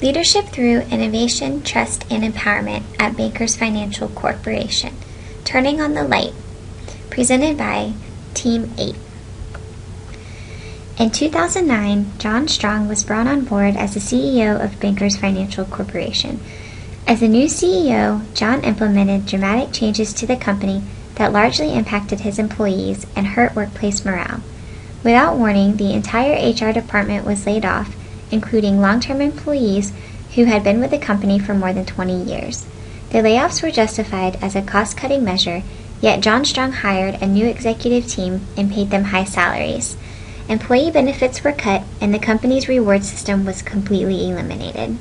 Leadership through Innovation, Trust, and Empowerment at Bankers Financial Corporation. Turning on the Light. Presented by Team 8. In 2009, John Strong was brought on board as the CEO of Bankers Financial Corporation. As the new CEO, John implemented dramatic changes to the company that largely impacted his employees and hurt workplace morale. Without warning, the entire HR department was laid off, including long-term employees who had been with the company for more than 20 years. The layoffs were justified as a cost-cutting measure, yet John Strong hired a new executive team and paid them high salaries. Employee benefits were cut, and the company's reward system was completely eliminated.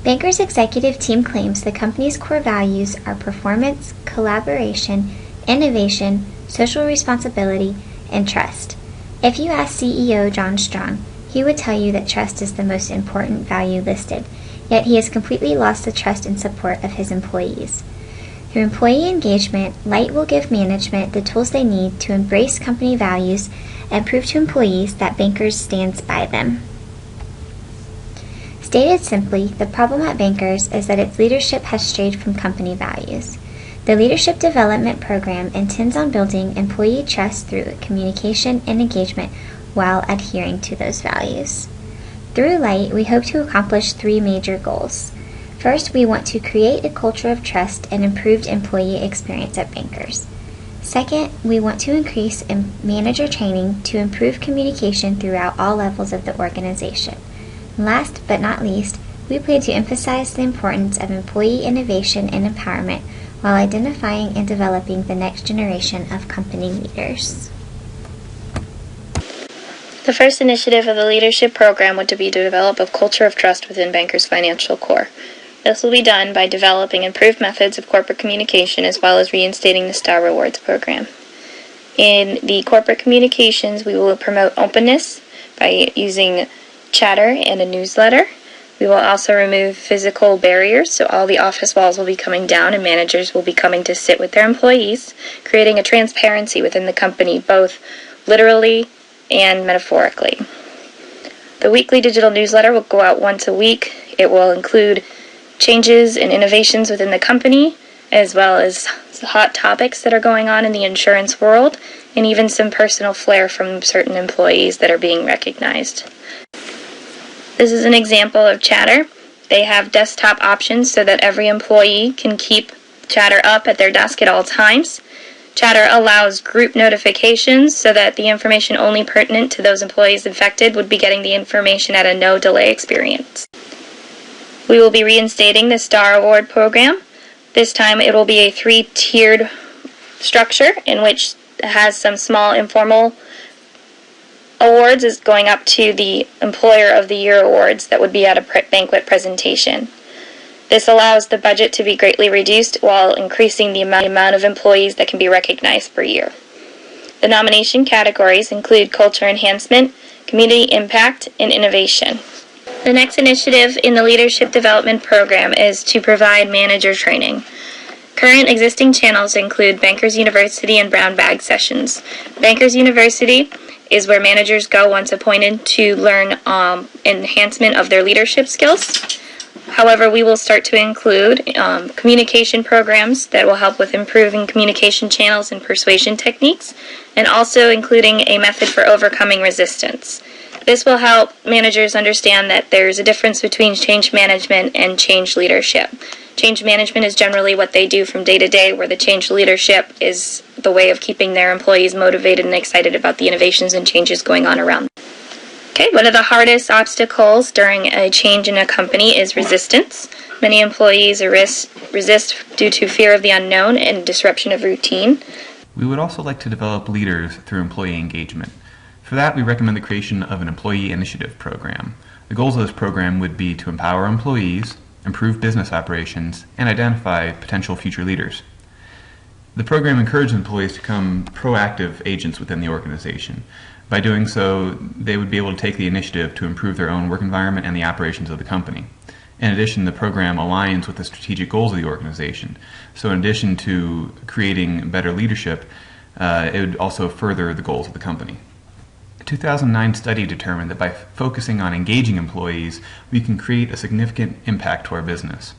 Bankers' executive team claims the company's core values are performance, collaboration, innovation, social responsibility, and trust. If you ask CEO John Strong, he would tell you that trust is the most important value listed, yet he has completely lost the trust and support of his employees. Through employee engagement, Light will give management the tools they need to embrace company values and prove to employees that Bankers stands by them. Stated simply, the problem at Bankers is that its leadership has strayed from company values. The Leadership Development Program intends on building employee trust through communication and engagement while adhering to those values. Through Light, we hope to accomplish 3 major goals. First, we want to create a culture of trust and improved employee experience at Bankers. Second, we want to increase manager training to improve communication throughout all levels of the organization. Last but not least, we plan to emphasize the importance of employee innovation and empowerment while identifying and developing the next generation of company leaders. The first initiative of the leadership program would be to develop a culture of trust within Bankers Financial Corp. This will be done by developing improved methods of corporate communication as well as reinstating the Star Rewards program. In the corporate communications, we will promote openness by using chatter and a newsletter. We will also remove physical barriers, so all the office walls will be coming down and managers will be coming to sit with their employees, creating a transparency within the company, both literally and metaphorically. The weekly digital newsletter will go out once a week. It will include changes and innovations within the company, as well as hot topics that are going on in the insurance world, and even some personal flair from certain employees that are being recognized. This is an example of Chatter. They have desktop options so that every employee can keep Chatter up at their desk at all times. Chatter allows group notifications so that the information only pertinent to those employees infected would be getting the information at a no delay experience. We will be reinstating the Star Award program. This time it will be a 3-tiered structure in which it has some small informal awards is going up to the Employer of the Year awards that would be at a banquet presentation. This allows the budget to be greatly reduced while increasing the amount of employees that can be recognized per year. The nomination categories include culture enhancement, community impact, and innovation. The next initiative in the Leadership Development Program is to provide manager training. Current existing channels include Bankers University and Brown Bag sessions. Bankers University is where managers go once appointed to learn enhancement of their leadership skills. However, we will start to include communication programs that will help with improving communication channels and persuasion techniques, and also including a method for overcoming resistance. This will help managers understand that there's a difference between change management and change leadership. Change management is generally what they do from day to day, where the change leadership is the way of keeping their employees motivated and excited about the innovations and changes going on around them. Okay, one of the hardest obstacles during a change in a company is resistance. Many employees resist due to fear of the unknown and disruption of routine. We would also like to develop leaders through employee engagement. For that, we recommend the creation of an employee initiative program. The goals of this program would be to empower employees, improve business operations, and identify potential future leaders. The program encourages employees to become proactive agents within the organization. By doing so, they would be able to take the initiative to improve their own work environment and the operations of the company. In addition, the program aligns with the strategic goals of the organization. So in addition to creating better leadership, it would also further the goals of the company. 2009 study determined that by focusing on engaging employees, we can create a significant impact to our business.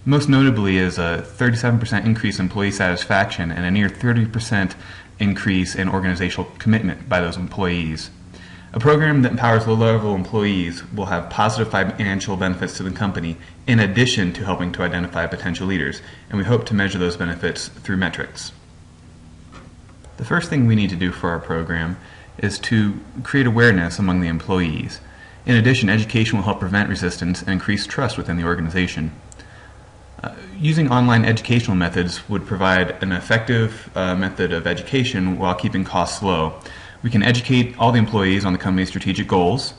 Most notably is a 37% increase in employee satisfaction and a near 30% increase in organizational commitment by those employees. A program that empowers low-level employees will have positive financial benefits to the company in addition to helping to identify potential leaders, and we hope to measure those benefits through metrics. The first thing we need to do for our program is to create awareness among the employees. In addition, education will help prevent resistance and increase trust within the organization. Using online educational methods would provide an effective method of education while keeping costs low. We can educate all the employees on the company's strategic goals.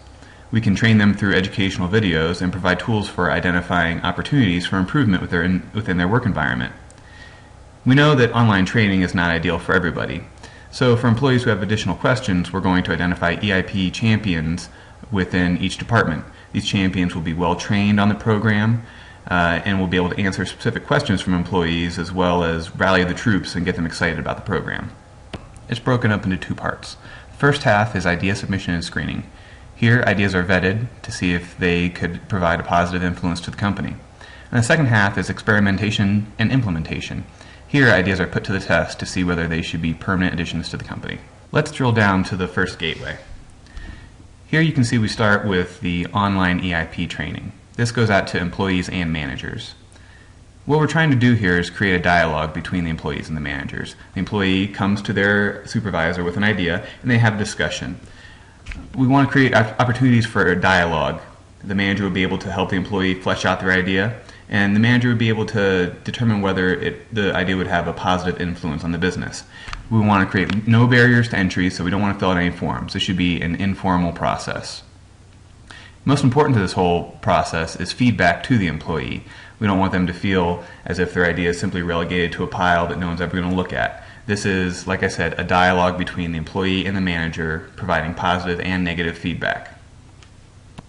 We can train them through educational videos and provide tools for identifying opportunities for improvement within their work environment. We know that online training is not ideal for everybody. So for employees who have additional questions, we're going to identify EIP champions within each department. These champions will be well trained on the program and will be able to answer specific questions from employees as well as rally the troops and get them excited about the program. It's broken up into two parts. The first half is idea submission and screening. Here, ideas are vetted to see if they could provide a positive influence to the company. And the second half is experimentation and implementation. Here, ideas are put to the test to see whether they should be permanent additions to the company. Let's drill down to the first gateway. Here you can see we start with the online EIP training. This goes out to employees and managers. What we're trying to do here is create a dialogue between the employees and the managers. The employee comes to their supervisor with an idea and they have a discussion. We want to create opportunities for a dialogue. The manager would be able to help the employee flesh out their idea, and the manager would be able to determine whether the idea would have a positive influence on the business. We want to create no barriers to entry, so we don't want to fill out any forms. This should be an informal process. Most important to this whole process is feedback to the employee. We don't want them to feel as if their idea is simply relegated to a pile that no one's ever going to look at. This is, like I said, a dialogue between the employee and the manager, providing positive and negative feedback.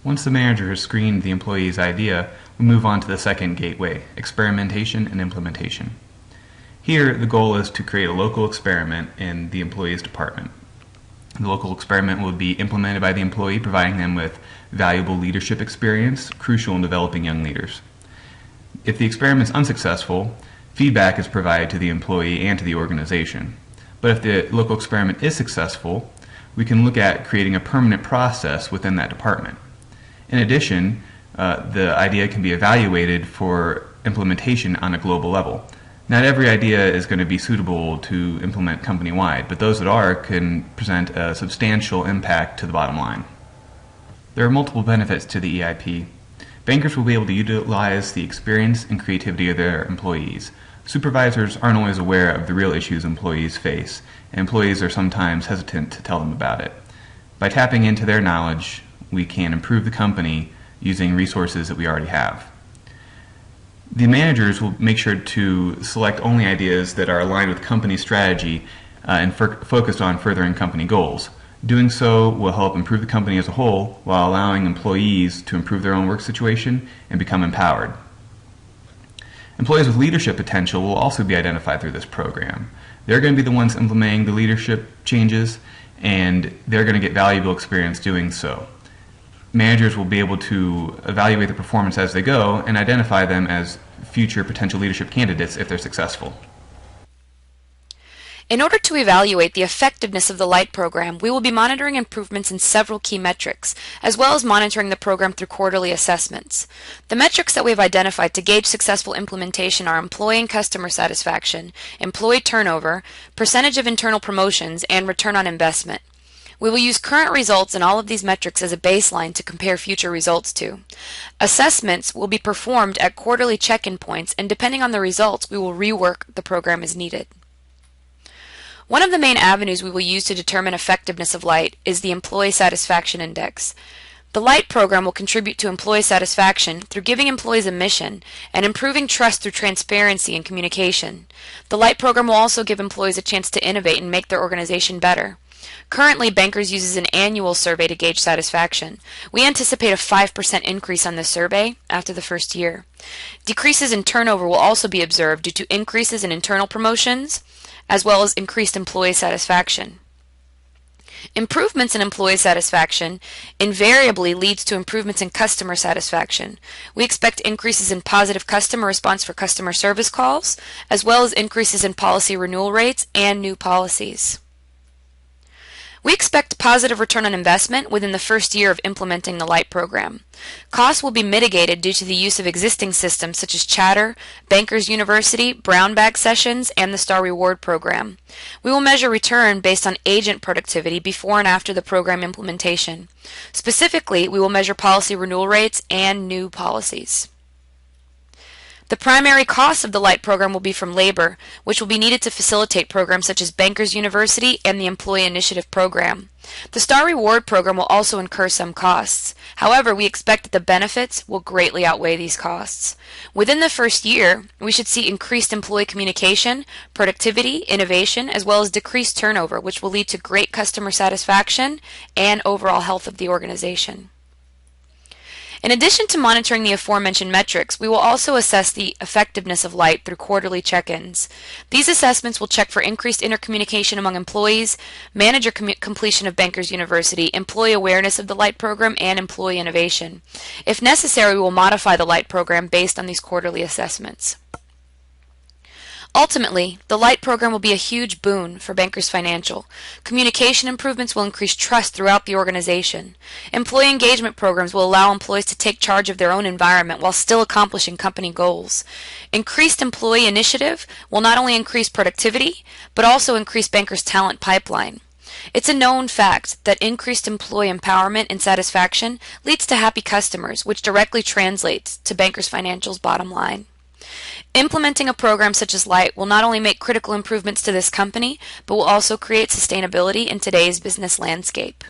Once the manager has screened the employee's idea, we move on to the second gateway, experimentation and implementation. Here, the goal is to create a local experiment in the employee's department. The local experiment will be implemented by the employee, providing them with valuable leadership experience, crucial in developing young leaders. If the experiment is unsuccessful, feedback is provided to the employee and to the organization. But if the local experiment is successful, we can look at creating a permanent process within that department. In addition, the idea can be evaluated for implementation on a global level. Not every idea is going to be suitable to implement company-wide, but those that are can present a substantial impact to the bottom line. There are multiple benefits to the EIP. Bankers will be able to utilize the experience and creativity of their employees. Supervisors aren't always aware of the real issues employees face, and employees are sometimes hesitant to tell them about it. By tapping into their knowledge, we can improve the company using resources that we already have. The managers will make sure to select only ideas that are aligned with company strategy and focused on furthering company goals. Doing so will help improve the company as a whole while allowing employees to improve their own work situation and become empowered. Employees with leadership potential will also be identified through this program. They're going to be the ones implementing the leadership changes, and they're going to get valuable experience doing so. Managers will be able to evaluate the performance as they go and identify them as future potential leadership candidates if they're successful. In order to evaluate the effectiveness of the LIGHT program, we will be monitoring improvements in several key metrics, as well as monitoring the program through quarterly assessments. The metrics that we have identified to gauge successful implementation are employee and customer satisfaction, employee turnover, percentage of internal promotions, and return on investment. We will use current results in all of these metrics as a baseline to compare future results to. Assessments will be performed at quarterly check-in points, and depending on the results, we will rework the program as needed. One of the main avenues we will use to determine effectiveness of LIGHT is the Employee Satisfaction Index. The LIGHT program will contribute to employee satisfaction through giving employees a mission and improving trust through transparency and communication. The LIGHT program will also give employees a chance to innovate and make their organization better. Currently, Bankers uses an annual survey to gauge satisfaction. We anticipate a 5% increase on this survey after the first year. Decreases in turnover will also be observed due to increases in internal promotions, as well as increased employee satisfaction. Improvements in employee satisfaction invariably leads to improvements in customer satisfaction. We expect increases in positive customer response for customer service calls, as well as increases in policy renewal rates and new policies. We expect positive return on investment within the first year of implementing the LIGHT program. Costs will be mitigated due to the use of existing systems such as Chatter, Bankers University, Brown Bag Sessions, and the Star Reward program. We will measure return based on agent productivity before and after the program implementation. Specifically, we will measure policy renewal rates and new policies. The primary cost of the LIGHT program will be from labor, which will be needed to facilitate programs such as Bankers University and the Employee Initiative Program. The Star Reward program will also incur some costs. However, we expect that the benefits will greatly outweigh these costs. Within the first year, we should see increased employee communication, productivity, innovation, as well as decreased turnover, which will lead to great customer satisfaction and overall health of the organization. In addition to monitoring the aforementioned metrics, we will also assess the effectiveness of LIGHT through quarterly check-ins. These assessments will check for increased intercommunication among employees, manager completion of Bankers University, employee awareness of the LIGHT program, and employee innovation. If necessary, we will modify the LIGHT program based on these quarterly assessments. Ultimately, the LIGHT program will be a huge boon for Bankers Financial. Communication improvements will increase trust throughout the organization. Employee engagement programs will allow employees to take charge of their own environment while still accomplishing company goals. Increased employee initiative will not only increase productivity, but also increase Bankers' talent pipeline. It's a known fact that increased employee empowerment and satisfaction leads to happy customers, which directly translates to Bankers Financial's bottom line. Implementing a program such as LIGHT will not only make critical improvements to this company, but will also create sustainability in today's business landscape.